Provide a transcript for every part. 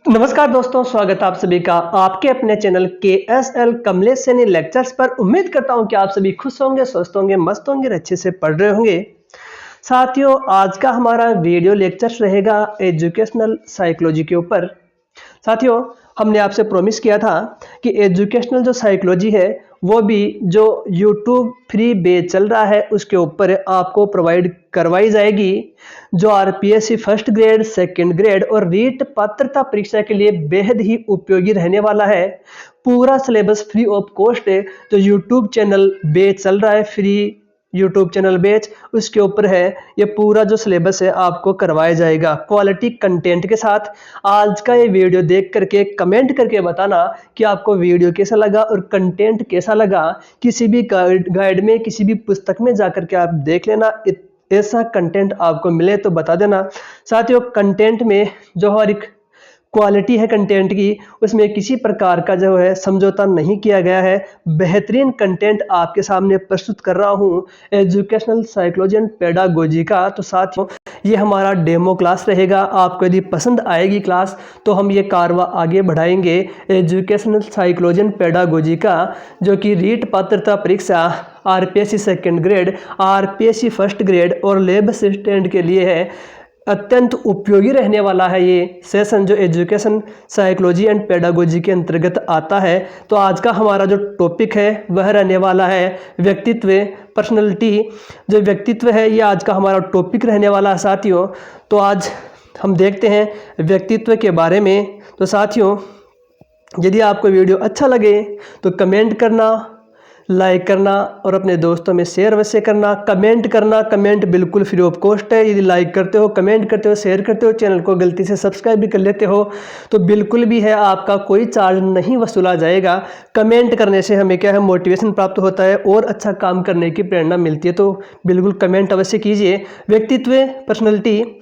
नमस्कार दोस्तों, स्वागत है आप सभी का आपके अपने channel KSL Kamlesh Saini lectures पर। उम्मीद करता हूं कि आप सभी खुश होंगे, स्वस्थ होंगे, मस्त होंगे, अच्छे से पढ़ रहे होंगे। साथियों, आज का हमारा वीडियो लेक्चर रहेगा एजुकेशनल साइकोलॉजी के ऊपर। साथियों, हमने आपसे प्रॉमिस किया था कि एजुकेशनल जो साइकोलॉजी है वो भी जो YouTube फ्री बेच चल रहा है उसके ऊपर आपको प्रोवाइड करवाई जाएगी, जो RPSC first grade, second grade और रीट पात्रता परीक्षा के लिए बेहद ही उपयोगी रहने वाला है। पूरा सिलेबस फ्री ऑफ कॉस्ट है। जो YouTube चैनल बेच चल रहा है, फ्री YouTube चैनल बेच, उसके ऊपर है ये पूरा जो सिलेबस है आपको करवाया जाएगा क्वालिटी कंटेंट के साथ। आज का ये वीडियो देख करके कमेंट करके बताना कि आपको वीडियो कैसा लगा और कंटेंट कैसा लगा। किसी भी गाइड में, किसी भी पुस्तक में जाकर के आप देख लेना, ऐसा कंटेंट आपको मिले तो बता देना। साथियों, कंटेंट में जो हमारी क्वालिटी है कंटेंट की, उसमें किसी प्रकार का जो है समझौता नहीं किया गया है। बेहतरीन कंटेंट आपके सामने प्रस्तुत कर रहा हूँ एजुकेशनल साइकोलॉजी एंड पेडागोजी का। तो साथियों, ये हमारा डेमो क्लास रहेगा। आपको यदि पसंद आएगी क्लास तो हम ये कारवा आगे बढ़ाएंगे एजुकेशनल साइकोलॉजी एंड पेडागोजी का, जो कि रीट पात्रता परीक्षा RPSC second grade, RPSC first grade और लैब असिस्टेंट के लिए है। अत्यंत उपयोगी रहने वाला है ये सेशन, जो एजुकेशन साइकोलॉजी एंड पेडागोजी के अंतर्गत आता है। तो आज का हमारा जो टॉपिक है वह रहने वाला है व्यक्तित्व, पर्सनैलिटी। जो व्यक्तित्व है ये आज का हमारा टॉपिक रहने वाला है साथियों। तो आज हम देखते हैं व्यक्तित्व के बारे में। तो साथियों, यदि आपको वीडियो अच्छा लगे तो कमेंट करना, लाइक करना और अपने दोस्तों में शेयर अवश्य करना। कमेंट करना, कमेंट बिल्कुल फ्री ऑफ कॉस्ट है। यदि लाइक करते हो, कमेंट करते हो, शेयर करते हो, चैनल को गलती से सब्सक्राइब भी कर लेते हो तो बिल्कुल भी है, आपका कोई चार्ज नहीं वसूला जाएगा। कमेंट करने से हमें क्या है, मोटिवेशन प्राप्त होता है और अच्छा काम करने की प्रेरणा मिलती है। तो बिल्कुल कमेंट अवश्य कीजिए। व्यक्तित्व, पर्सनैलिटी,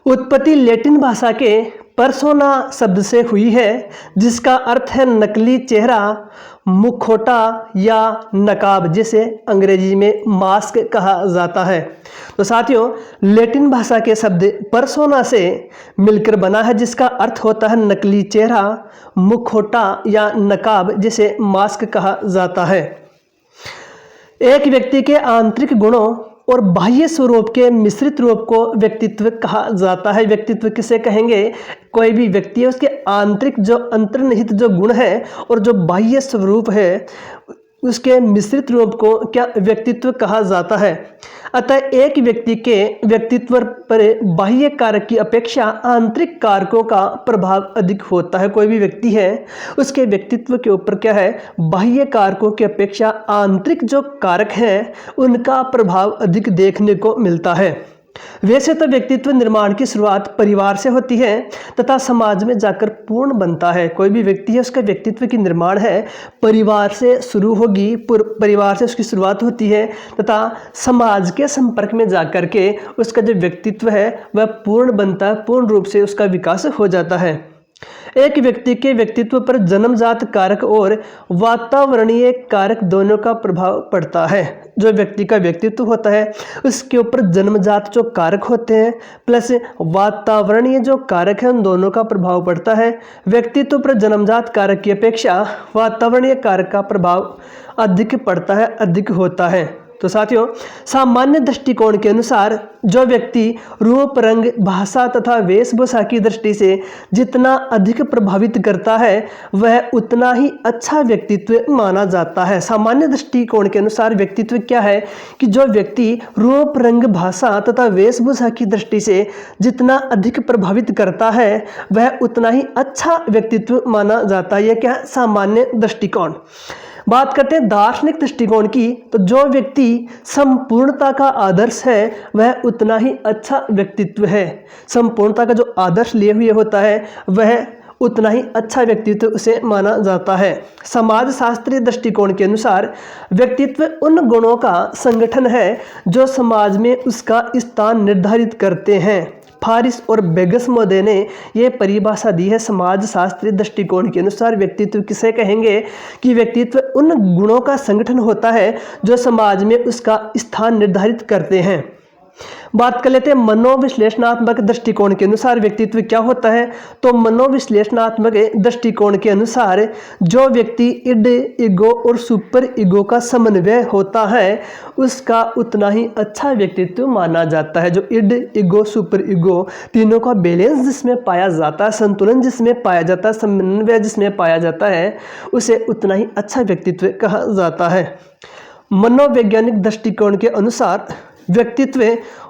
उत्पत्ति लैटिन भाषा के पर्सोना शब्द से हुई है, जिसका अर्थ है नकली चेहरा, मुखौटा या नकाब, जिसे अंग्रेजी में मास्क कहा जाता है। तो साथियों, लैटिन भाषा के शब्द पर्सोना से मिलकर बना है, जिसका अर्थ होता है नकली चेहरा, मुखौटा या नकाब, जिसे मास्क कहा जाता है। एक व्यक्ति के आंतरिक गुणों और बाह्य स्वरूप के मिश्रित रूप को व्यक्तित्व कहा जाता है। व्यक्तित्व किसे कहेंगे? कोई भी व्यक्ति है, उसके आंतरिक जो अंतर्निहित जो गुण है और जो बाह्य स्वरूप है, उसके मिश्रित रूप को क्या व्यक्तित्व कहा जाता है। अतः एक व्यक्ति के व्यक्तित्व पर बाह्य कारक की अपेक्षा आंतरिक कारकों का प्रभाव अधिक होता है। कोई भी व्यक्ति है, उसके व्यक्तित्व के ऊपर क्या है, बाह्य कारकों की अपेक्षा आंतरिक जो कारक हैं उनका प्रभाव अधिक देखने को मिलता है। वैसे तो व्यक्तित्व निर्माण की शुरुआत परिवार से होती है तथा समाज में जाकर पूर्ण बनता है। कोई भी व्यक्ति है, उसका व्यक्तित्व की निर्माण है परिवार से शुरू होगी, परिवार से उसकी शुरुआत होती है तथा समाज के संपर्क में जाकर के उसका जो व्यक्तित्व है वह पूर्ण बनता है, पूर्ण रूप से उसका विकास हो जाता है। एक व्यक्ति के व्यक्तित्व पर जन्मजात कारक और वातावरणीय कारक दोनों का प्रभाव पड़ता है। जो व्यक्ति का व्यक्तित्व होता है उसके ऊपर जन्मजात जो कारक होते हैं प्लस वातावरणीय जो कारक है, उन दोनों का प्रभाव पड़ता है। व्यक्तित्व पर जन्मजात कारक की अपेक्षा वातावरणीय कारक का प्रभाव अधिक पड़ता है, अधिक होता है। तो साथियों, सामान्य दृष्टिकोण के अनुसार जो व्यक्ति रूप, रंग, भाषा तथा वेशभूषा की दृष्टि से जितना अधिक प्रभावित करता है वह उतना ही अच्छा व्यक्तित्व माना जाता है। सामान्य दृष्टिकोण के अनुसार व्यक्तित्व क्या है कि जो व्यक्ति रूप, रंग, भाषा तथा वेशभूषा की दृष्टि से जितना अधिक प्रभावित करता है वह उतना ही अच्छा व्यक्तित्व माना जाता है। यह क्या है? सामान्य दृष्टिकोण। बात करते हैं दार्शनिक दृष्टिकोण की, तो जो व्यक्ति संपूर्णता का आदर्श है वह उतना ही अच्छा व्यक्तित्व है। संपूर्णता का जो आदर्श लिए हुए होता है वह उतना ही अच्छा व्यक्तित्व उसे माना जाता है। समाज शास्त्रीय दृष्टिकोण के अनुसार व्यक्तित्व उन गुणों का संगठन है जो समाज में उसका स्थान निर्धारित करते हैं। फारिस और बेगसमोदे ने यह परिभाषा दी है समाज शास्त्रीय दृष्टिकोण के अनुसार व्यक्तित्व किसे कहेंगे कि व्यक्तित्व उन गुणों का संगठन होता है जो समाज में उसका स्थान निर्धारित करते हैं। बात कर लेते हैं मनोविश्लेषणात्मक दृष्टिकोण के अनुसार व्यक्तित्व क्या होता है। तो मनोविश्लेषणात्मक दृष्टिकोण के अनुसार जो व्यक्ति इड, ईगो और सुपर ईगो का समन्वय होता है उसका उतना ही अच्छा व्यक्तित्व माना जाता है। जो इड, ईगो, सुपर ईगो तीनों का बैलेंस जिसमें पाया जाता है, संतुलन जिसमें पाया जाता है, समन्वय जिसमें पाया जाता है, उसे उतना ही अच्छा व्यक्तित्व कहा जाता है। मनोवैज्ञानिक दृष्टिकोण के अनुसार व्यक्तित्व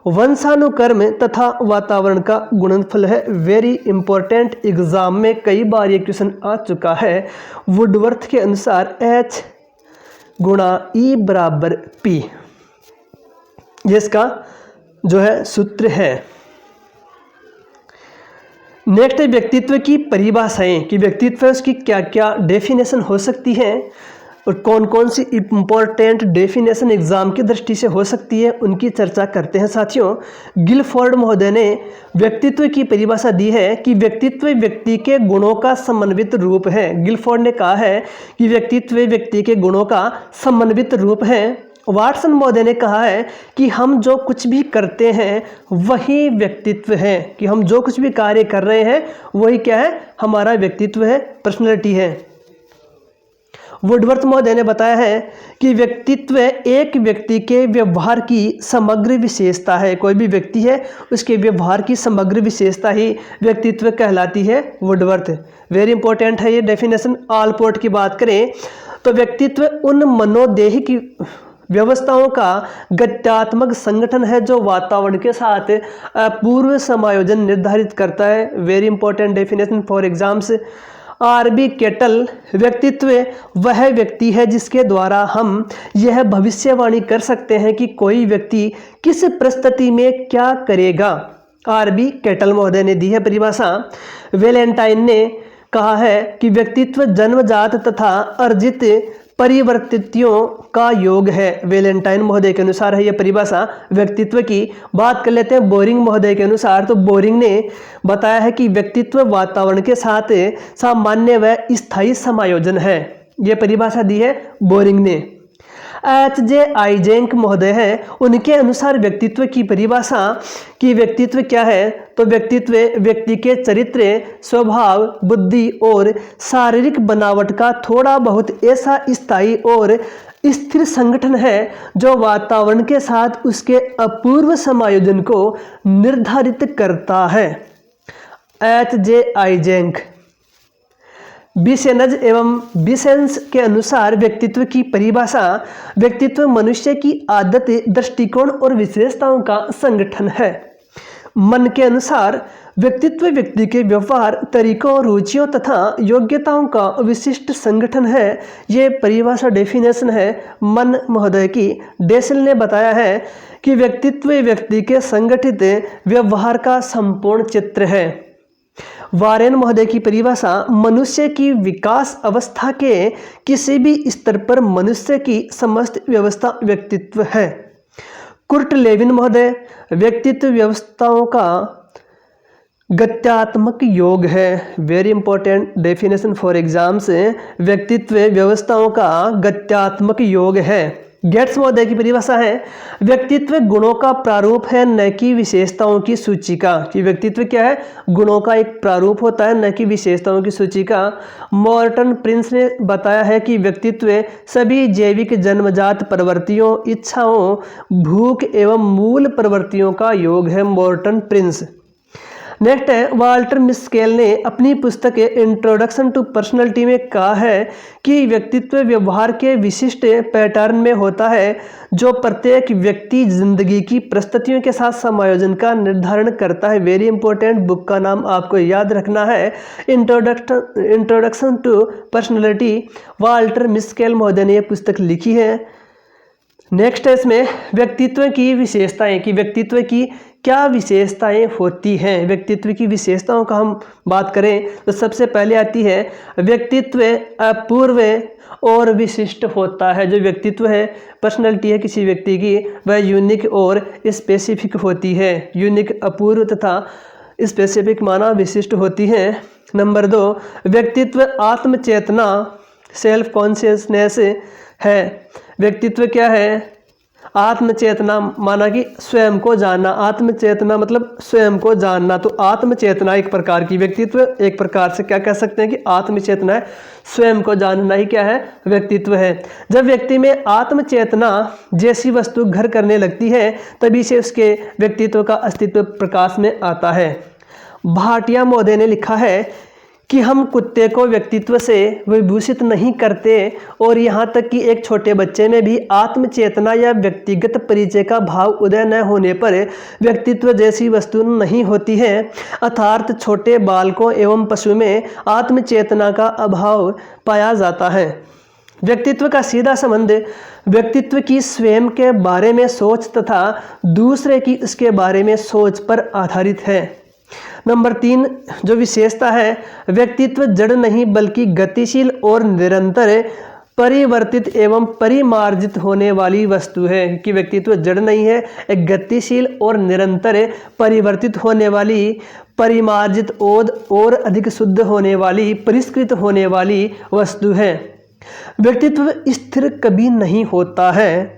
वंशानुक्रम तथा वातावरण का गुणनफल है। वेरी इंपॉर्टेंट, एग्जाम में कई बार ये क्वेश्चन आ चुका है। वुडवर्थ के अनुसार H गुणा E बराबर P, ये इसका जो है सूत्र है। नेक्स्ट है व्यक्तित्व की परिभाषाएं कि व्यक्तित्व उसकी क्या क्या डेफिनेशन हो सकती है और कौन कौन सी इंपॉर्टेंट डेफिनेशन एग्जाम की दृष्टि से हो सकती है, उनकी चर्चा करते हैं। साथियों, गिलफोर्ड महोदय ने व्यक्तित्व की परिभाषा दी है कि व्यक्तित्व व्यक्ति के गुणों का समन्वित रूप है। गिलफोर्ड ने कहा है कि व्यक्तित्व व्यक्ति के गुणों का समन्वित रूप है। वाटसन महोदय ने कहा है कि हम जो कुछ भी करते हैं वही व्यक्तित्व है, कि हम जो कुछ भी कार्य कर रहे हैं वही क्या है, हमारा व्यक्तित्व है, पर्सनैलिटी है। वुडवर्थ महोदय ने बताया है कि व्यक्तित्व एक व्यक्ति के व्यवहार की समग्र विशेषता है। कोई भी व्यक्ति है उसके व्यवहार की समग्र विशेषता ही व्यक्तित्व कहलाती है। वुडवर्थ, वेरी इंपॉर्टेंट है ये डेफिनेशन। आलपोर्ट की बात करें तो व्यक्तित्व उन मनोदेहिक व्यवस्थाओं का गत्यात्मक संगठन है जो वातावरण के साथ पूर्व समायोजन निर्धारित करता है। Very important definition for exams. R केटल, व्यक्तित्व वह व्यक्ति है जिसके द्वारा हम यह भविष्यवाणी कर सकते हैं कि कोई व्यक्ति किस परिस्थिति में क्या करेगा। आरबी केटल महोदय ने दी है परिभाषा। वैलेंटाइन ने कहा है कि व्यक्तित्व जन्मजात तथा अर्जित परिवर्तितियों का योग है। वैलेंटाइन महोदय के अनुसार है यह परिभाषा व्यक्तित्व की। बात कर लेते हैं बोरिंग महोदय के अनुसार। तो बोरिंग ने बताया है कि व्यक्तित्व वातावरण के साथ सामान्य व स्थायी समायोजन है। यह परिभाषा दी है बोरिंग ने। H.J. आइजेंक महोदय हैं, उनके अनुसार व्यक्तित्व की परिभाषा कि व्यक्तित्व क्या है। तो व्यक्तित्व व्यक्ति के चरित्र, स्वभाव, बुद्धि और शारीरिक बनावट का थोड़ा बहुत ऐसा स्थायी और स्थिर संगठन है जो वातावरण के साथ उसके अपूर्व समायोजन को निर्धारित करता है। H.J. आइजेंक। बिसेनज एवं बिसेंस के अनुसार व्यक्तित्व की परिभाषा व्यक्तित्व मनुष्य की आदत, दृष्टिकोण और विशेषताओं का संगठन है। मन के अनुसार व्यक्तित्व व्यक्ति के व्यवहार, तरीकों, रुचियों तथा योग्यताओं का विशिष्ट संगठन है। ये परिभाषा डेफिनेशन है मन महोदय की। डेसल ने बताया है कि व्यक्तित्व व्यक्ति के संगठित व्यवहार का संपूर्ण चित्र है। वारेन महोदय की परिभाषा मनुष्य की विकास अवस्था के किसी भी स्तर पर मनुष्य की समस्त व्यवस्था व्यक्तित्व है। कुर्ट लेविन महोदय, व्यक्तित्व व्यवस्थाओं का गत्यात्मक योग है। Very important definition for exams. व्यक्तित्व व्यवस्थाओं का गत्यात्मक योग है। गेट्स महोदय की परिभाषा है व्यक्तित्व गुणों का प्रारूप है न कि विशेषताओं की सूची का। कि व्यक्तित्व क्या है, गुणों का एक प्रारूप होता है न कि विशेषताओं की सूची का। मॉर्टन प्रिंस ने बताया है कि व्यक्तित्व सभी जैविक जन्मजात प्रवृत्तियों, इच्छाओं, भूख एवं मूल प्रवृत्तियों का योग है। Morton Prince. नेक्स्ट है वाल्टर मिस्केल ने अपनी पुस्तक इंट्रोडक्शन टू पर्सनैलिटी में कहा है कि व्यक्तित्व व्यवहार के विशिष्ट पैटर्न में होता है जो प्रत्येक व्यक्ति जिंदगी की परिस्थितियों के साथ समायोजन का निर्धारण करता है। वेरी इंपॉर्टेंट, बुक का नाम आपको याद रखना है इंट्रोडक्शन टू पर्सनैलिटी। वाल्टर मिस्केल महोदय ने यह पुस्तक लिखी है। नेक्स्ट है इसमें व्यक्तित्व की विशेषताएं कि व्यक्तित्व की क्या विशेषताएं होती हैं। व्यक्तित्व की विशेषताओं का हम बात करें तो सबसे पहले आती है व्यक्तित्व अपूर्व और विशिष्ट होता है। जो व्यक्तित्व है, पर्सनैलिटी है किसी व्यक्ति की, वह यूनिक और स्पेसिफिक होती है। यूनिक, अपूर्व तथा स्पेसिफिक माना विशिष्ट होती है। नंबर 2, व्यक्तित्व आत्मचेतना, सेल्फ कॉन्शियसनेस है। व्यक्तित्व क्या है, आत्मचेतना माना कि स्वयं को जानना, आत्मचेतना मतलब स्वयं को जानना। तो आत्मचेतना एक प्रकार की व्यक्तित्व, एक प्रकार से क्या कह सकते हैं कि आत्मचेतना है, स्वयं को जानना ही क्या है, व्यक्तित्व है। जब व्यक्ति में आत्मचेतना जैसी वस्तु घर करने लगती है तभी से उसके व्यक्तित्व का अस्तित्व प्रकाश में आता है। भाटिया महोदय ने लिखा है कि हम कुत्ते को व्यक्तित्व से विभूषित नहीं करते और यहाँ तक कि एक छोटे बच्चे में भी आत्मचेतना या व्यक्तिगत परिचय का भाव उदय न होने पर व्यक्तित्व जैसी वस्तु नहीं होती है। अर्थात छोटे बालकों एवं पशु में आत्मचेतना का अभाव पाया जाता है। व्यक्तित्व का सीधा संबंध व्यक्तित्व की स्वयं के बारे में सोच तथा दूसरे की उसके बारे में सोच पर आधारित है। नंबर 3 जो विशेषता है, व्यक्तित्व जड़ नहीं बल्कि गतिशील और निरंतर परिवर्तित एवं परिमार्जित होने वाली वस्तु है। कि व्यक्तित्व जड़ नहीं है, एक गतिशील और निरंतर परिवर्तित होने वाली, परिमार्जित और अधिक शुद्ध होने वाली, परिष्कृत होने वाली वस्तु है। व्यक्तित्व स्थिर कभी नहीं होता है।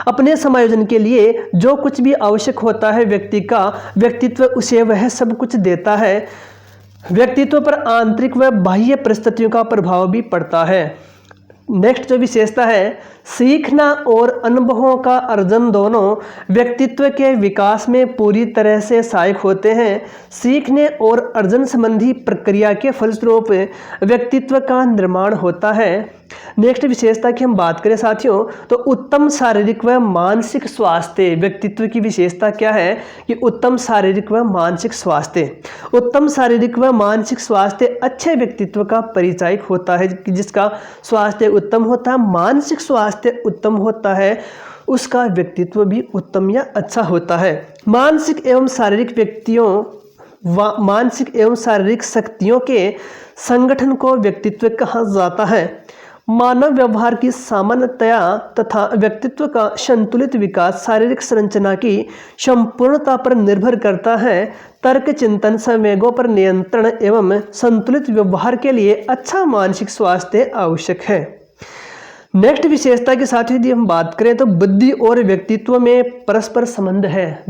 अपने समायोजन के लिए जो कुछ भी आवश्यक होता है व्यक्ति का, व्यक्तित्व उसे वह सब कुछ देता है। व्यक्तित्व पर आंतरिक व बाह्य परिस्थितियों का प्रभाव भी पड़ता है। नेक्स्ट जो विशेषता है, सीखना और अनुभवों का अर्जन दोनों व्यक्तित्व के विकास में पूरी तरह से सहायक होते हैं। सीखने और अर्जन संबंधी प्रक्रिया के फलस्वरूप व्यक्तित्व का निर्माण होता है। नेक्स्ट विशेषता की हम बात करें साथियों तो उत्तम शारीरिक व मानसिक स्वास्थ्य। व्यक्तित्व की विशेषता क्या है कि उत्तम शारीरिक व मानसिक स्वास्थ्य। उत्तम शारीरिक व मानसिक स्वास्थ्य अच्छे व्यक्तित्व का परिचायक होता है। कि जिसका स्वास्थ्य उत्तम होता है, मानसिक स्वास्थ्य उत्तम होता है, उसका व्यक्तित्व भी उत्तम या अच्छा होता है। मानसिक एवं शारीरिक शक्तियों के संगठन को व्यक्तित्व कहा जाता है। मानव व्यवहार की सामान्यतया तथा व्यक्तित्व का संतुलित विकास शारीरिक संरचना की संपूर्णता पर निर्भर करता है। तर्क, चिंतन, संवेगों पर नियंत्रण एवं संतुलित व्यवहार के लिए अच्छा मानसिक स्वास्थ्य आवश्यक है। नेक्स्ट विशेषता के साथ यदि हम बात करें तो बुद्धि और व्यक्तित्व में परस्पर संबंध है।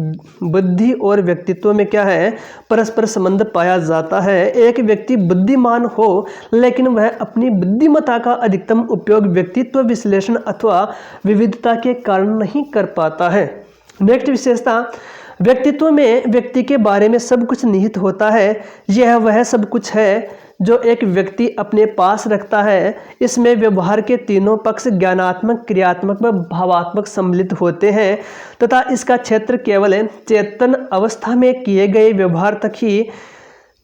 बुद्धि और व्यक्तित्व में क्या है, परस्पर संबंध पाया जाता है। एक व्यक्ति बुद्धिमान हो लेकिन वह अपनी बुद्धिमत्ता का अधिकतम उपयोग व्यक्तित्व विश्लेषण अथवा विविधता के कारण नहीं कर पाता है। नेक्स्ट विशेषता, व्यक्तित्व में व्यक्ति के बारे में सब कुछ निहित होता है। यह वह सब कुछ है जो एक व्यक्ति अपने पास रखता है। इसमें व्यवहार के तीनों पक्ष ज्ञानात्मक, क्रियात्मक व भावात्मक सम्मिलित होते हैं तथा इसका क्षेत्र केवल चेतन अवस्था में किए गए व्यवहार तक ही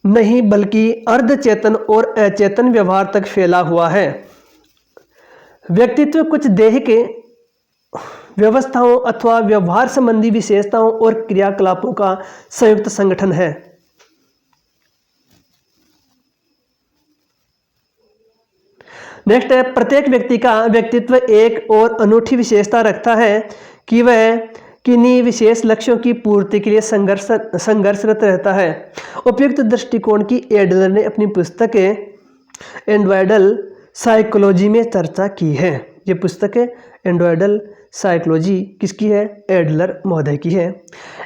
नहीं बल्कि अर्धचेतन और अचेतन व्यवहार तक फैला हुआ है। व्यक्तित्व कुछ दैहिक व्यवस्थाओं अथवा व्यवहार संबंधी विशेषताओं और क्रियाकलापों का संयुक्त संगठन है। नेक्स्ट है, प्रत्येक व्यक्ति का व्यक्तित्व एक और अनूठी विशेषता रखता है कि वह किन्हीं विशेष लक्ष्यों की पूर्ति के लिए संघर्षरत रहता है। उपयुक्त दृष्टिकोण की एडलर ने अपनी पुस्तक इंडिविजुअल साइकोलॉजी में चर्चा की है। ये पुस्तक इंडिविजुअल साइकोलॉजी किसकी है, एडलर महोदय की है।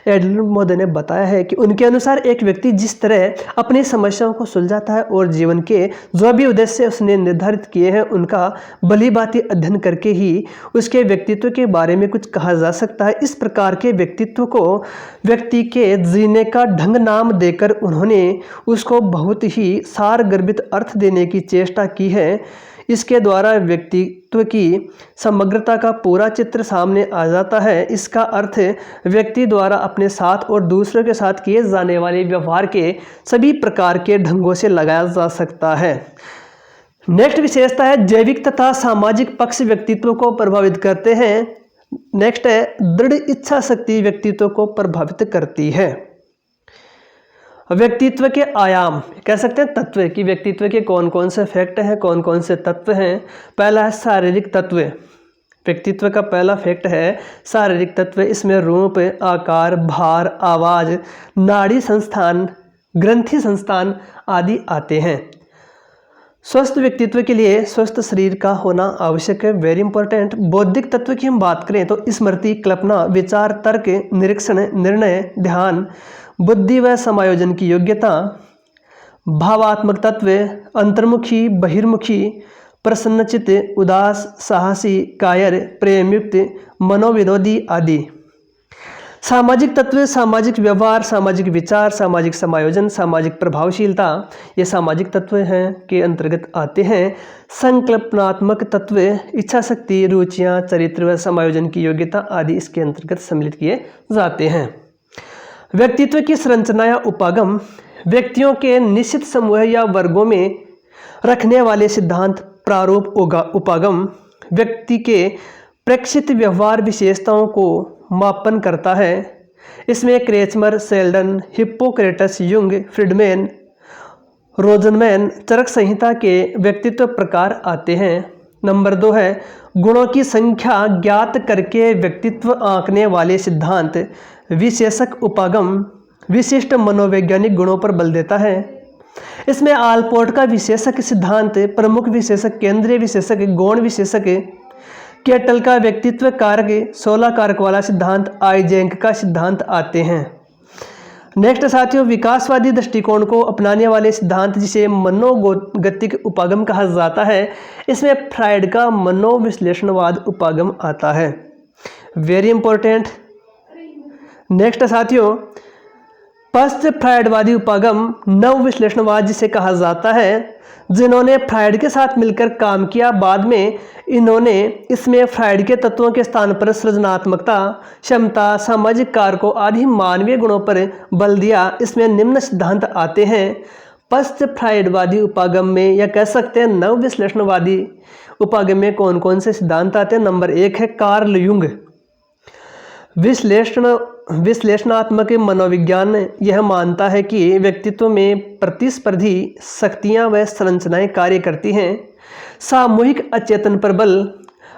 एडलर महोदय ने बताया है कि उनके अनुसार एक व्यक्ति जिस तरह अपनी समस्याओं को सुलझाता है और जीवन के जो भी उद्देश्य उसने निर्धारित किए हैं उनका भलीभांति अध्ययन करके ही उसके व्यक्तित्व के बारे में कुछ कहा जा सकता है। इस प्रकार के व्यक्तित्व को व्यक्ति के जीने का ढंग नाम देकर उन्होंने उसको बहुत ही सारगर्भित अर्थ देने की चेष्टा की है। इसके द्वारा व्यक्तित्व की समग्रता का पूरा चित्र सामने आ जाता है। इसका अर्थ व्यक्ति द्वारा अपने साथ और दूसरों के साथ किए जाने वाले व्यवहार के सभी प्रकार के ढंगों से लगाया जा सकता है। नेक्स्ट विशेषता है, जैविक तथा सामाजिक पक्ष व्यक्तित्व को प्रभावित करते हैं। नेक्स्ट है, दृढ़ इच्छा शक्ति व्यक्तित्व को प्रभावित करती है। व्यक्तित्व के आयाम कह सकते हैं तत्व कि व्यक्तित्व के कौन कौन से फैक्ट हैं, कौन कौन से तत्व हैं। पहला है शारीरिक तत्व। व्यक्तित्व का पहला फैक्ट है शारीरिक तत्व। इसमें रूप, आकार, भार, आवाज, नाड़ी संस्थान, ग्रंथि संस्थान आदि आते हैं। स्वस्थ व्यक्तित्व के लिए स्वस्थ शरीर का होना आवश्यक है, वेरी इंपॉर्टेंट। बौद्धिक तत्व की हम बात करें तो स्मृति, कल्पना, विचार, तर्क, निरीक्षण, निर्णय, ध्यान, बुद्धि व समायोजन की योग्यता। भावात्मक तत्व अंतर्मुखी, बहिर्मुखी, प्रसन्नचित्त, उदास, साहसी, कायर, प्रेमयुक्त, मनोविरोधी आदि। सामाजिक तत्व सामाजिक व्यवहार, सामाजिक विचार, सामाजिक समायोजन, सामाजिक प्रभावशीलता, ये सामाजिक तत्व हैं के अंतर्गत आते हैं। संकल्पनात्मक तत्व इच्छा शक्ति, रुचियाँ, चरित्र व समायोजन की योग्यता आदि इसके अंतर्गत सम्मिलित किए जाते हैं। व्यक्तित्व की संरचना या उपागम व्यक्तियों के निश्चित समूह या वर्गों में रखने वाले सिद्धांत प्रारूप उपागम व्यक्ति के प्रेक्षित व्यवहार विशेषताओं को मापन करता है। इसमें क्रेचमर, सेल्डन, हिप्पोक्रेटस, युंग, फ्रीडमैन, रोजनमैन चरक संहिता के व्यक्तित्व प्रकार आते हैं। नंबर 2 है गुणों की संख्या ज्ञात करके व्यक्तित्व आंकने वाले सिद्धांत विशेषक उपागम विशिष्ट मनोवैज्ञानिक गुणों पर बल देता है। इसमें आलपोर्ट का विशेषक सिद्धांत, प्रमुख विशेषक, केंद्रीय विशेषक, गौण विशेषक, केटल का व्यक्तित्व कारक, 16 कारक वाला सिद्धांत, आइजेंक का सिद्धांत आते हैं। नेक्स्ट साथियों, विकासवादी दृष्टिकोण को अपनाने वाले सिद्धांत जिसे मनोगतिक उपागम कहा जाता है, इसमें फ्रायड का मनोविश्लेषणवाद उपागम आता है, वेरी इंपॉर्टेंट। नेक्स्ट साथियों, पश्च फ्रायडवादी उपागम नव विश्लेषणवाद जिसे कहा जाता है, जिन्होंने फ्रायड के साथ मिलकर काम किया। बाद में इन्होंने इसमें फ्रायड के तत्वों के स्थान पर सृजनात्मकता, क्षमता, सामाजिक कारकों आदि मानवीय गुणों पर बल दिया। इसमें निम्न सिद्धांत आते हैं। पश्च फ्रायडवादी उपागम में या कह सकते हैं नव विश्लेषणवादी उपागम में कौन कौन से सिद्धांत आते हैं। नंबर 1 है कार्ल युंग, विश्लेषणात्मक मनोविज्ञान यह मानता है कि व्यक्तित्व में प्रतिस्पर्धी शक्तियां व संरचनाएं कार्य करती हैं। सामूहिक अचेतन पर बल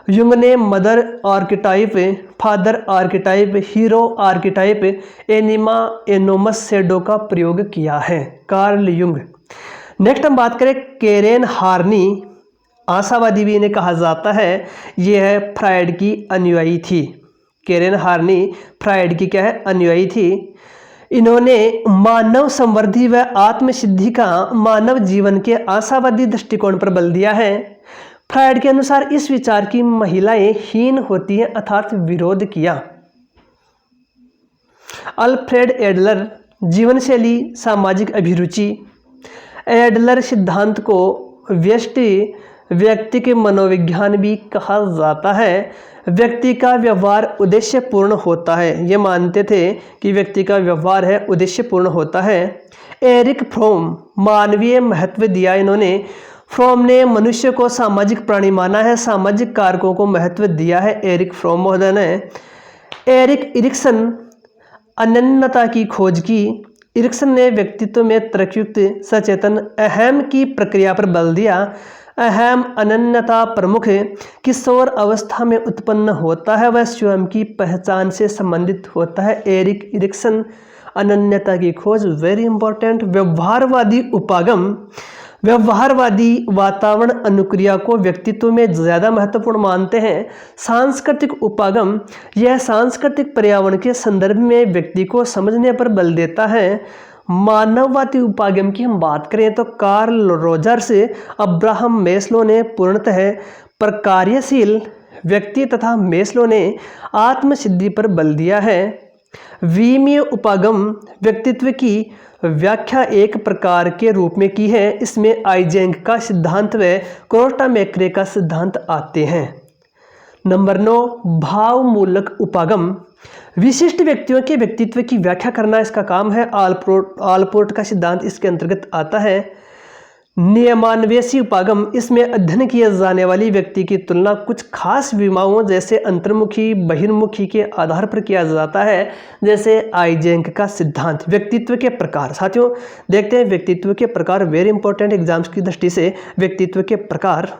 युंग ने mother archetype, father archetype, hero archetype, anima, animus shadow का प्रयोग किया है, कार्ल युंग। नेक्स्ट हम बात करें केरेन हार्नी, आशावादी भी इन्हें कहा जाता है। यह है फ्रायड की अनुयायी थी। केरेन हार्नी फ्रायड की क्या है, अनुयायी थी। इन्होंने मानव संवर्धि व आत्मसिद्धि का मानव जीवन के आशावादी दृष्टिकोण पर बल दिया है। फ्रायड के अनुसार इस विचार की महिलाएं हीन होती हैं अर्थात विरोध किया। अल्फ्रेड एडलर, जीवनशैली सामाजिक अभिरुचि। एडलर सिद्धांत को व्यक्ति के मनोविज्ञान भी कहा जाता है। व्यक्ति का व्यवहार उद्देश्यपूर्ण होता है, ये मानते थे कि व्यक्ति का व्यवहार है उद्देश्यपूर्ण होता है। एरिक फ्रोम, मानवीय महत्व दिया इन्होंने। फ्रोम ने मनुष्य को सामाजिक प्राणी माना है, सामाजिक कारकों को महत्व दिया है एरिक फ्रोम महोदय ने। एरिक इरिक्सन, अनन्यता की खोज की। इरिक्सन ने व्यक्तित्व में तर्कयुक्त सचेतन अहम की प्रक्रिया पर बल दिया। अहम अनन्यता प्रमुख किशोर अवस्था में उत्पन्न होता है, वह स्वयं की पहचान से संबंधित होता है। एरिक इरिक्सन, अनन्यता की खोज, वेरी इंपॉर्टेंट। व्यवहारवादी उपागम, व्यवहारवादी वातावरण अनुक्रिया को व्यक्तित्व में ज़्यादा महत्वपूर्ण मानते हैं। सांस्कृतिक उपागम, यह सांस्कृतिक पर्यावरण के संदर्भ में व्यक्ति को समझने पर बल देता है। मानववादी उपागम की हम बात करें तो कार्ल रोजर्स, अब्राहम मेस्लो ने पूर्णतः प्रकार्यशील व्यक्ति तथा मेस्लो ने आत्मसिद्धि पर बल दिया है। वीमीय उपागम व्यक्तित्व की व्याख्या एक प्रकार के रूप में की है। इसमें आइजेंक का सिद्धांत व क्रोस्टा मैक्रे का सिद्धांत आते हैं। नंबर 9 भावमूलक उपागम, विशिष्ट व्यक्तियों के व्यक्तित्व की व्याख्या करना इसका काम है। आलपोर्ट का सिद्धांत इसके अंतर्गत आता है। नियमान्वेषी उपागम, इसमें अध्ययन किए जाने वाली व्यक्ति की तुलना कुछ खास विमाओं जैसे अंतर्मुखी बहिर्मुखी के आधार पर किया जाता है, जैसे आइजेंक का सिद्धांत। व्यक्तित्व के प्रकार, साथियों देखते हैं व्यक्तित्व के प्रकार, वेरी इंपॉर्टेंट एग्जाम्स की दृष्टि से व्यक्तित्व के प्रकार।